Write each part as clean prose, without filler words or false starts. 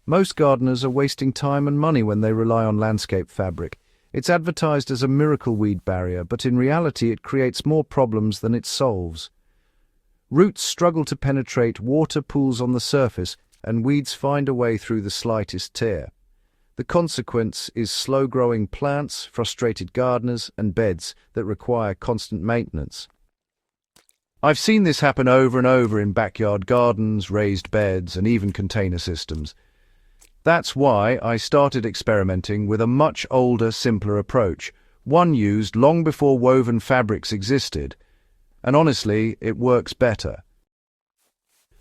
Most gardeners are wasting time and money when they rely on landscape fabric. It's advertised as a miracle weed barrier, but in reality it creates more problems than it solves. Roots struggle to penetrate, water pools on the surface, and weeds find a way through the slightest tear. The consequence is slow-growing plants, frustrated gardeners, and beds that require constant maintenance. I've seen this happen over and over in backyard gardens, raised beds, and even container systems. That's why I started experimenting with a much older, simpler approach, one used long before woven fabrics existed. And honestly, it works better.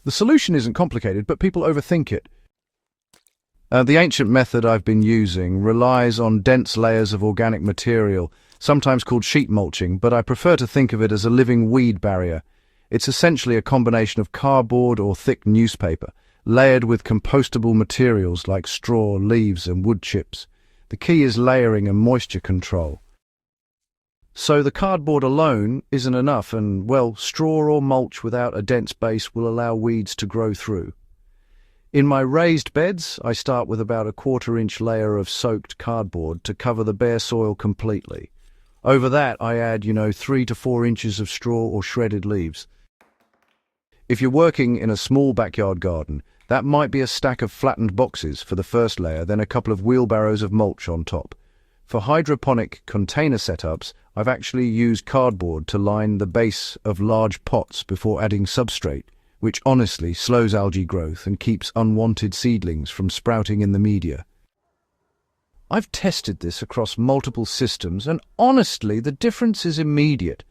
The solution isn't complicated, but people overthink it. The ancient method I've been using relies on dense layers of organic material, sometimes called sheet mulching, but I prefer to think of it as a living weed barrier. It's essentially a combination of cardboard or thick newspaper, layered with compostable materials like straw, leaves, and wood chips. The key is layering and moisture control. So the cardboard alone isn't enough, and, well, straw or mulch without a dense base will allow weeds to grow through. In my raised beds, I start with about a quarter-inch layer of soaked cardboard to cover the bare soil completely. Over that, I add, 3 to 4 inches of straw or shredded leaves. If you're working in a small backyard garden, that might be a stack of flattened boxes for the first layer, then a couple of wheelbarrows of mulch on top. For hydroponic container setups, I've actually used cardboard to line the base of large pots before adding substrate, which honestly slows algae growth and keeps unwanted seedlings from sprouting in the media. I've tested this across multiple systems, and honestly, the difference is immediate.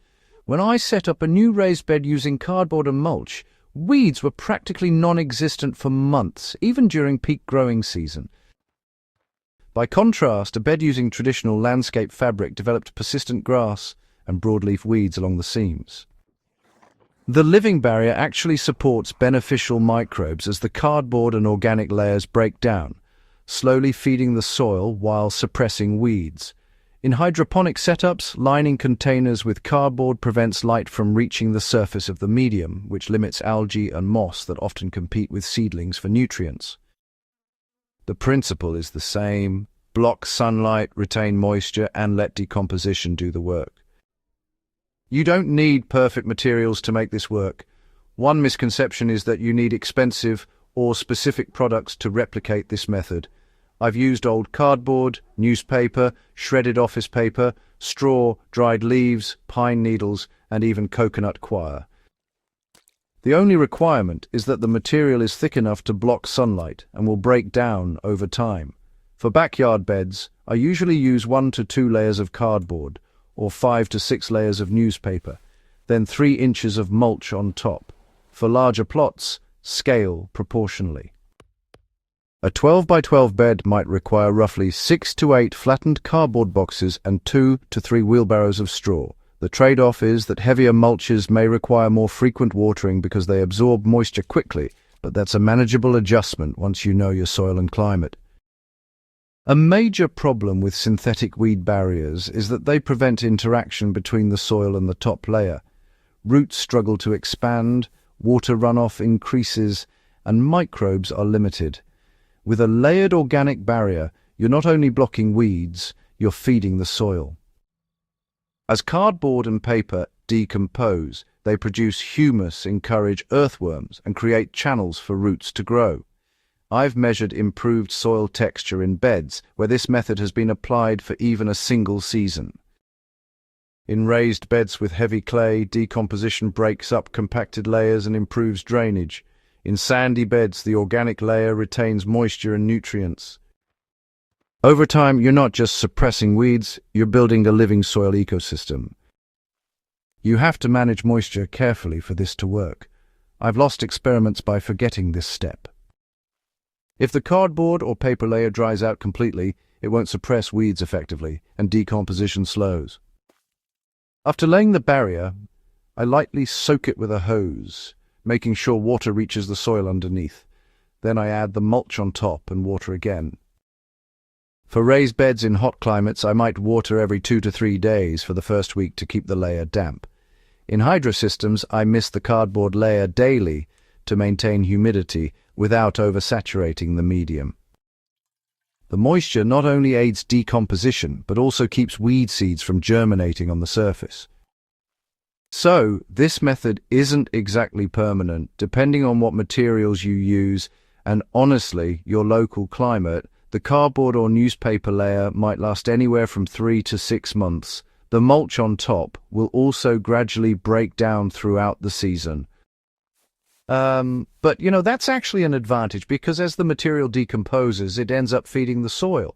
When I set up a new raised bed using cardboard and mulch, weeds were practically non-existent for months, even during peak growing season. By contrast, a bed using traditional landscape fabric developed persistent grass and broadleaf weeds along the seams. The living barrier actually supports beneficial microbes as the cardboard and organic layers break down, slowly feeding the soil while suppressing weeds. In hydroponic setups, lining containers with cardboard prevents light from reaching the surface of the medium, which limits algae and moss that often compete with seedlings for nutrients. The principle is the same: block sunlight, retain moisture, and let decomposition do the work. You don't need perfect materials to make this work. One misconception is that you need expensive or specific products to replicate this method. I've used old cardboard, newspaper, shredded office paper, straw, dried leaves, pine needles, and even coconut coir. The only requirement is that the material is thick enough to block sunlight and will break down over time. For backyard beds, I usually use 1 to 2 layers of cardboard, or 5 to 6 layers of newspaper, then 3 inches of mulch on top. For larger plots, scale proportionally. A 12 by 12 bed might require roughly 6 to 8 flattened cardboard boxes and 2 to 3 wheelbarrows of straw. The trade-off is that heavier mulches may require more frequent watering because they absorb moisture quickly, but that's a manageable adjustment once you know your soil and climate. A major problem with synthetic weed barriers is that they prevent interaction between the soil and the top layer. Roots struggle to expand, water runoff increases, and microbes are limited. With a layered organic barrier, you're not only blocking weeds, you're feeding the soil. As cardboard and paper decompose, they produce humus, encourage earthworms, and create channels for roots to grow. I've measured improved soil texture in beds where this method has been applied for even a single season. In raised beds with heavy clay, decomposition breaks up compacted layers and improves drainage. In sandy beds, the organic layer retains moisture and nutrients. Over time, you're not just suppressing weeds, you're building a living soil ecosystem. You have to manage moisture carefully for this to work. I've lost experiments by forgetting this step. If the cardboard or paper layer dries out completely, it won't suppress weeds effectively, and decomposition slows. After laying the barrier, I lightly soak it with a hose, making sure water reaches the soil underneath. Then I add the mulch on top and water again. For raised beds in hot climates, I might water every 2 to 3 days for the first week to keep the layer damp. In hydro systems, I mist the cardboard layer daily to maintain humidity without oversaturating the medium. The moisture not only aids decomposition, but also keeps weed seeds from germinating on the surface. So, this method isn't exactly permanent, depending on what materials you use, and honestly, your local climate. The cardboard or newspaper layer might last anywhere from 3 to 6 months. The mulch on top will also gradually break down throughout the season. But that's actually an advantage because as the material decomposes, it ends up feeding the soil.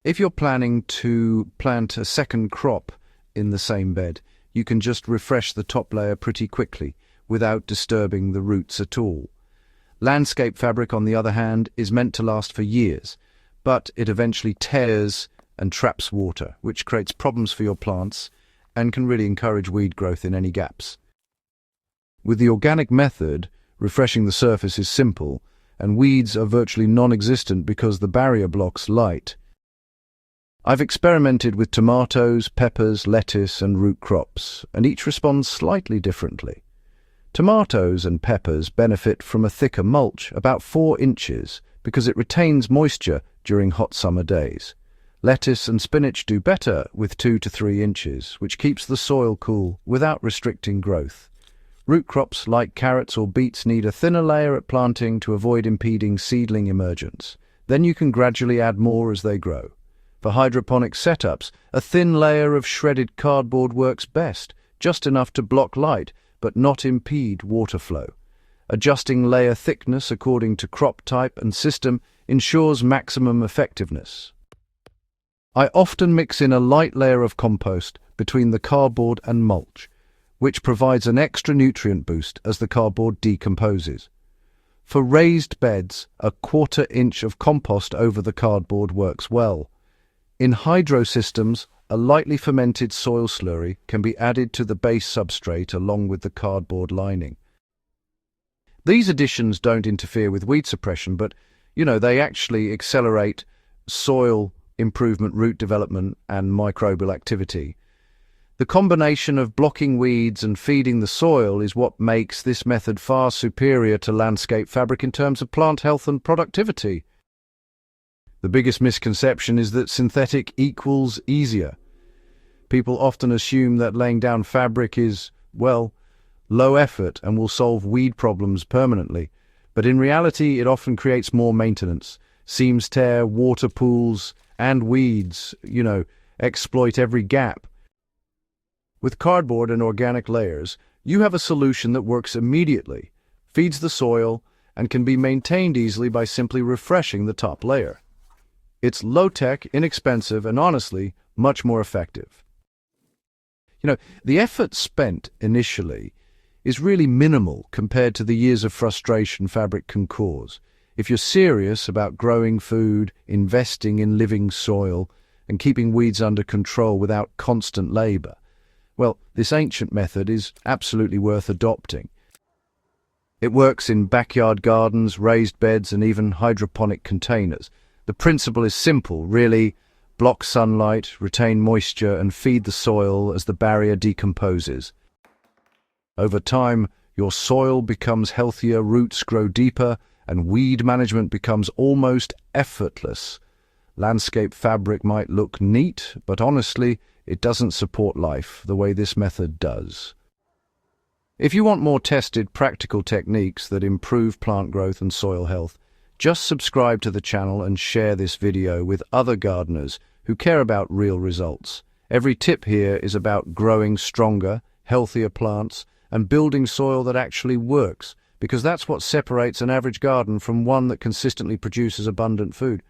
If you're planning to plant a second crop in the same bed, you can just refresh the top layer pretty quickly without disturbing the roots at all. Landscape fabric, on the other hand, is meant to last for years, but it eventually tears and traps water, which creates problems for your plants and can really encourage weed growth in any gaps. With the organic method, refreshing the surface is simple, and weeds are virtually non-existent because the barrier blocks light. I've experimented with tomatoes, peppers, lettuce, and root crops, and each responds slightly differently. Tomatoes and peppers benefit from a thicker mulch, about 4 inches, because it retains moisture during hot summer days. Lettuce and spinach do better with 2 to 3 inches, which keeps the soil cool without restricting growth. Root crops like carrots or beets need a thinner layer at planting to avoid impeding seedling emergence. Then you can gradually add more as they grow. For hydroponic setups, a thin layer of shredded cardboard works best, just enough to block light, but not impede water flow. Adjusting layer thickness according to crop type and system ensures maximum effectiveness. I often mix in a light layer of compost between the cardboard and mulch, which provides an extra nutrient boost as the cardboard decomposes. For raised beds, a 1/4 inch of compost over the cardboard works well. In hydro systems, a lightly fermented soil slurry can be added to the base substrate along with the cardboard lining. These additions don't interfere with weed suppression, but, they actually accelerate soil improvement, root development, and microbial activity. The combination of blocking weeds and feeding the soil is what makes this method far superior to landscape fabric in terms of plant health and productivity. The biggest misconception is that synthetic equals easier. People often assume that laying down fabric is, low effort and will solve weed problems permanently. But in reality, it often creates more maintenance. Seams tear, water pools, and weeds, exploit every gap. With cardboard and organic layers, you have a solution that works immediately, feeds the soil, and can be maintained easily by simply refreshing the top layer. It's low-tech, inexpensive, and honestly, much more effective. The effort spent initially is really minimal compared to the years of frustration fabric can cause. If you're serious about growing food, investing in living soil, and keeping weeds under control without constant labor, this ancient method is absolutely worth adopting. It works in backyard gardens, raised beds, and even hydroponic containers. The principle is simple, really. Block sunlight, retain moisture, and feed the soil as the barrier decomposes. Over time, your soil becomes healthier, roots grow deeper, and weed management becomes almost effortless. Landscape fabric might look neat, but honestly, it doesn't support life the way this method does. If you want more tested, practical techniques that improve plant growth and soil health, just subscribe to the channel and share this video with other gardeners who care about real results. Every tip here is about growing stronger, healthier plants and building soil that actually works, because that's what separates an average garden from one that consistently produces abundant food.